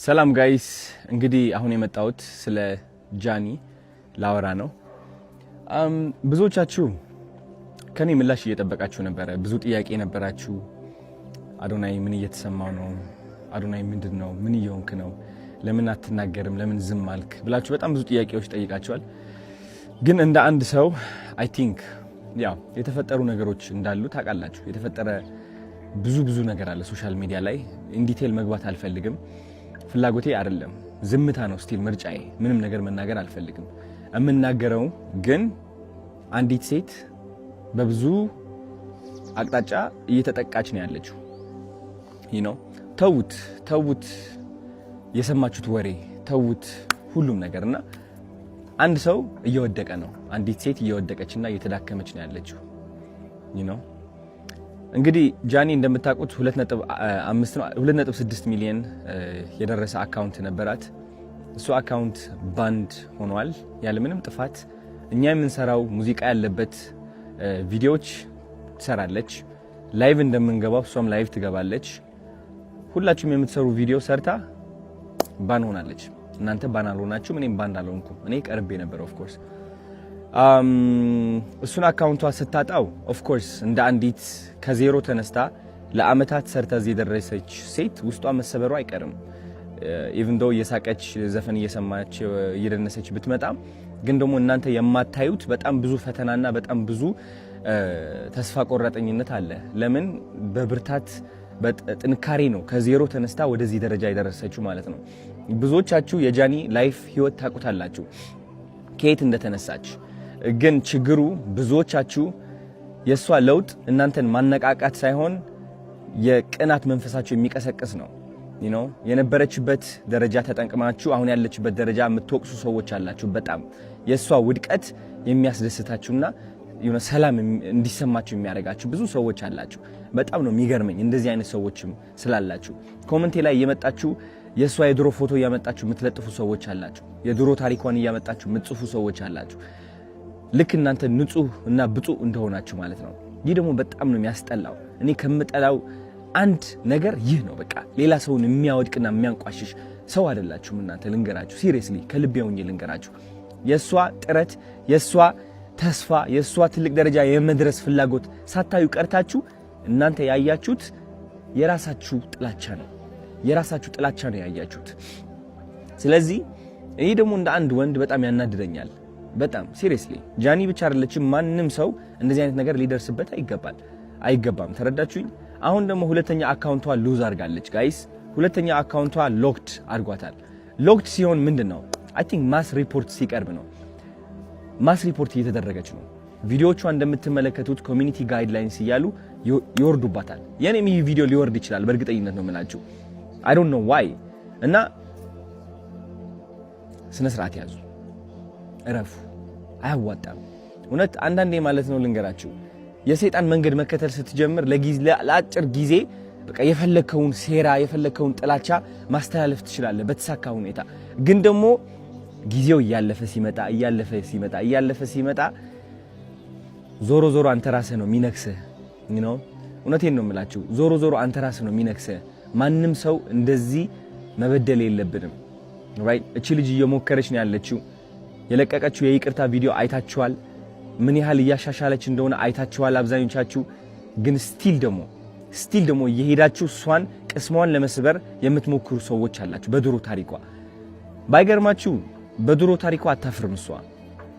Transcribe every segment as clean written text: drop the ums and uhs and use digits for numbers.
ሰላም ጋይስ እንግዲህ አሁን የመጣሁት ስለ ጃኒ ላወራ ነው። ብዙዎቻችሁ ከኔ ምላሽ እየጠበቃችሁ ነበር። ብዙ ጥያቄ ነበራችሁ። አዶናይ ምን እየተሰማው ነው? አዶናይ ምንድነው? ምን እየሆንክ ነው? ለምን አትናገርም? ለምን ዝም አልክ? ብላችሁ በጣም ብዙ ጥያቄዎች ጠይቃችኋል። ግን እንደ አንድ ሰው አይ ቲንክ ያው የተፈጠሩ ነገሮች እንዳሉ ታውቃላችሁ። የተፈጠረ ብዙ ነገር አለ ሶሻል ሚዲያ ላይ። ኢን ዲቴል መግባት አልፈልግም። ፍላጎቴ አይደለም። ዝምታ ነው ስቲል ምርጫዬ። ምንም ነገር መናገር አልፈልግም። የምናገረው ግን አንዲት ሴት በብዙ አቅጣጫ እየተጠቃች ነው ያለችው። ተውት የሰማችሁት ወሬ ተውት ሁሉም ነገርና አንድ ሰው እየወደቀ ነው። አንዲት ሴት እየወደቀችና እየተዳከመች ነው ያለችው። እንግዲህ ጃኒ እንደምታውቁት 2.6 ሚሊዮን የደረሰ አካውንት ነበራት። እሱ አካውንት ባንድ ሆኗል ያለ ምንም ጥፋት። እኛ የምንሰራው ሙዚቃ ያለበት ቪዲዮዎች ትሰራለች። ላይቭ እንደምንገባው እሷም ላይቭ ትገባለች። ሁላችሁም የምትሰሩ ቪዲዮ ሰርታ ባን ሆናለች። እናንተ ባን አልሆናችሁም፣ እኔም ባን አልሆንኩም። እኔ ቀርቤ ነበር ኦፍ ኮርስ። እሱን አካውንቷ ስታጣው ኦፍ ኮርስ እንደ አንዲት ከዜሮ ተነስታ ለአመታት ሰርታ እዚህ የደረሰች ሴት ውስጧ መሰበሩ አይቀርም። ኢቭን ዶ እየሳቀች ዘፈን እየሰማች እየደነሰች ብትመጣም ግን ደግሞ እናንተ የማታዩት በጣም ብዙ ፈተናና በጣም ብዙ ተስፋ ቆራጠኝነት አለ። ለምን በብርታት በጥንካሬ ነው ከዜሮ ተነስታ ወደዚህ ደረጃ የደረሰችው ማለት ነው። ብዙዎቻችሁ የጃኒ ላይፍ ህይወት ታውቁታላችሁ ከየት እንደተነሳች። ግን ችግሩ ብዙዎቻችሁ የሷ ለውጥ እናንተን ማነቃቃት ሳይሆን የቅናት መንፈሳችሁ የሚቀሰቅስ ነው። የነበረችበት ደረጃ ተጠንቅማችሁ አሁን ያለችበት ደረጃ የምትወቅሱ ሰዎች አላችሁ። በጣም የሷ ውድቀት የሚያስደስታችሁና ሰላም እንዲሰማችሁ የሚያደርጋችሁ ብዙ ሰዎች አላችሁ። በጣም ነው የሚገርመኝ እንደዚህ አይነት ሰዎችም ስላላችሁ። ኮሜንቴ ላይ እየመጣችሁ የሷ የድሮ ፎቶ እያመጣችሁ የምትለጥፉ ሰዎች አላችሁ። የድሮ ታሪኳን እያመጣችሁ የምትጽፉ ሰዎች አላችሁ። ልክ እናንተ ንጹህ እና ብፁዕ እንደሆናችሁ ማለት ነው። ይህ ደግሞ በጣም ነው የሚያስጠላው። እኔ ከምጠላው አንድ ነገር ይህ ነው። በቃ ሌላ ሰውን የሚያወድቅና የሚያንቋሽሽ ሰው አይደላችሁም እናንተ። ልንገራችሁ፣ ሲሪየስሊ ከልቤ ሆኜ ልንገራችሁ። የሷ ጥረት፣ የሷ ተስፋ፣ የሷ ትልቅ ደረጃ የመድረስ ፍላጎት ሳታዩ ቀርታችሁ እናንተ ያያችሁት የራሳችሁ ጥላቻ ነው። የራሳችሁ ጥላቻ ነው ያያችሁት። ስለዚህ እኔ ደግሞ እንደ አንድ ወንድ በጣም ያናድደኛል። በጣም ሲሪየስሊ ጃኒ ብቻ አይደለችም፣ ማንም ሰው እንደዚህ አይነት ነገር ሊደርስበት አይገባም። ተረዳችሁኝ? አሁን ደግሞ ሁለተኛ አካውንቷ ሉዝ አድርጋለች ጋይስ። ሁለተኛ አካውንቷ ሎክድ አድርጓታል። ሎክድ ሲሆን ምንድነው? አይ ቲንክ ማስ ሪፖርት ሲቀርብ ነው። ማስ ሪፖርት እየተደረገች ነው። ቪዲዮቿ እንደምትመለከቱት ኮሚኒቲ ጋይድላይንስ እያሉ ይወርዱባታል። የኔም ይህ ቪዲዮ ሊወርድ ይችላል በእርግጠኝነት ነው የምላችሁ። አይ ዶንት ኖ ዋይ። እና ስነ ስርዓት ያዙ፣ እረፉ። አያዋጣም እውነት። አንዳንዴ ማለት ነው ልንገራችሁ፣ የሰይጣን መንገድ መከተል ስትጀምር ለአጭር ጊዜ በቃ የፈለከውን ሴራ የፈለከውን ጥላቻ ማስተላለፍ ትችላለህ በተሳካ ሁኔታ። ግን ደግሞ ጊዜው እያለፈ ሲመጣ ዞሮ አንተ ራስህ ነው የሚነክስህ። እውነቴን ነው የምላችሁ፣ ዞሮ አንተ ራስህ ነው የሚነክስህ። ማንም ሰው እንደዚህ መበደል የለብንም። ራይት? እቺ ልጅ እየሞከረች ነው ያለችው። የለቀቀችው የይቅርታ ቪዲዮ አይታችኋል። ምን ያህል እያሻሻለች እንደሆነ አይታችኋል አብዛኞቻችሁ። ግን ስቲል ደግሞ እየሄዳችሁ እሷን ቅስሟን ለመስበር የምትሞክሩ ሰዎች አላችሁ። በድሮ ታሪኳ ባይገርማችሁ በድሮ ታሪኳ አታፍርም እሷ።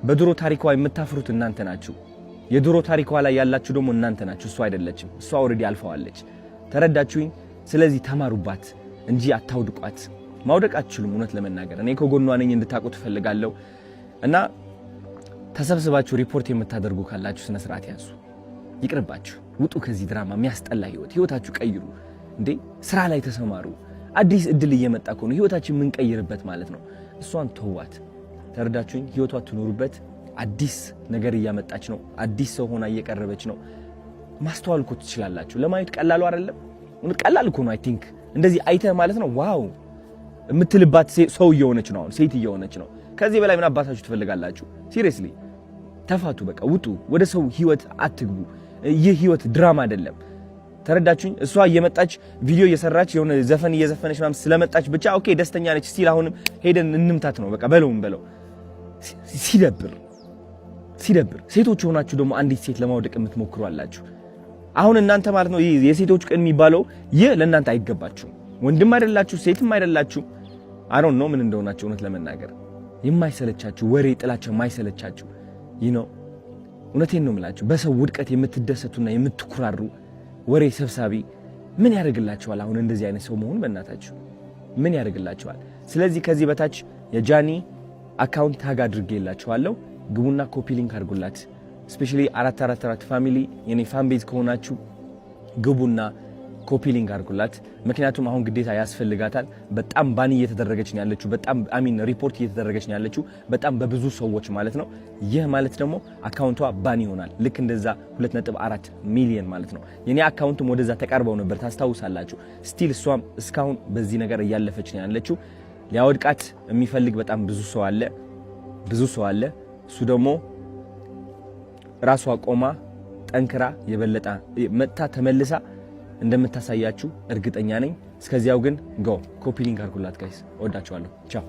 በድሮ ታሪኳ የምታፍሩት እናንተ ናችሁ። የድሮ ታሪኳ ላይ ያላችሁ ደግሞ እናንተ ናችሁ፣ እሷ አይደለችም። እሷ ኦልሬዲ አልፈዋለች። ተረዳችሁኝ? ስለዚህ ተማሩባት እንጂ አታውድቋት። ማውደቅ አትችሉም። እውነት ለመናገር እኔ ከጎኗ ነኝ እንድታውቁት እፈልጋለሁ። እና ተሰብስባችሁ ሪፖርት የምታደርጉ ካላችሁ ስነ ስርዓት ያዙ። ይቅርባችሁ፣ ውጡ ከዚህ ድራማ። የሚያስጠላ ህይወታችሁ ቀይሩ። እንዴ ስራ ላይ ተሰማሩ። አዲስ እድል እየመጣ ከሆነ ህይወታችን የምንቀይርበት ማለት ነው። እሷን ተዋት። ተረዳችሁኝ? ህይወቷ ትኖሩበት። አዲስ ነገር እያመጣች ነው። አዲስ ሰው ሆና እየቀረበች ነው። ማስተዋል እኮ ትችላላችሁ። ለማየት ቀላሉ አይደለም። ቀላል እኮ ነው። አይ ቲንክ እንደዚህ አይተህ ማለት ነው ዋው የምትልባት ሰው እየሆነች ነው። አሁን ሴት እየሆነች ነው። ከዚህ በላይ ምን አባታችሁ ትፈልጋላችሁ? ሲሪየስሊ ተፋቱ። በቃ ውጡ። ወደ ሰው ህይወት አትግቡ። ይህ ህይወት ድራማ አይደለም። ተረዳችሁኝ? እሷ እየመጣች ቪዲዮ እየሰራች የሆነ ዘፈን እየዘፈነች ምናምን ስለመጣች ብቻ ኦኬ ደስተኛ ነች ስቲል አሁንም ሄደን እንምታት ነው በቃ በለው። ሲደብር ሴቶች ሆናችሁ ደግሞ አንዲት ሴት ለማውደቅ የምትሞክሩ አላችሁ። አሁን እናንተ ማለት ነው የሴቶች ቀን የሚባለው ይህ ለእናንተ አይገባችሁም። ወንድም አይደላችሁ ሴትም አይደላችሁ። አይ ዶንት ኖ ምን እንደሆናችሁ እውነት ለመናገር የማይሰለቻችሁ ወሬ ጥላቸው የማይሰለቻችሁ እውነቴን ነው የምላችሁ በሰው ውድቀት የምትደሰቱና የምትኩራሩ ወሬ ሰብሳቢ ምን ያደርግላችኋል? አሁን እንደዚህ አይነት ሰው መሆን በእናታችሁ ምን ያደርግላችኋል? ስለዚህ ከዚህ በታች የጃኒ አካውንት ታግ አድርጌላችኋለሁ። ግቡና ኮፒ ሊንክ አድርጉላት። ስፔሻሊ 444 ፋሚሊ የኔ ፋን ቤዝ ከሆናችሁ ግቡና ኮፒ ሊንክ አድርጉላት። ምክንያቱም አሁን ግዴታ ያስፈልጋታል። በጣም ባን እየተደረገች ነው ያለችው። በጣም ሪፖርት እየተደረገች ነው ያለችው በጣም በብዙ ሰዎች ማለት ነው። ይህ ማለት ደግሞ አካውንቷ ባን ይሆናል። ልክ እንደዛ 2.4 ሚሊዮን ማለት ነው። የኔ አካውንትም ወደዛ ተቃርበው ነበር ታስታውሳላችሁ። ስቲል እሷም እስካሁን በዚህ ነገር እያለፈች ነው ያለችው። ሊያወድቃት የሚፈልግ በጣም ብዙ ሰው አለ። እሱ ደግሞ ራሷ ቆማ ጠንክራ የበለጠ መጣ ተመልሳ እንደምታሳያችሁ እርግጠኛ ነኝ። እስከዚያው ግን ኮፒ ሊንክ አድርጉላት ጋይስ። ወዳችኋለሁ። ቻው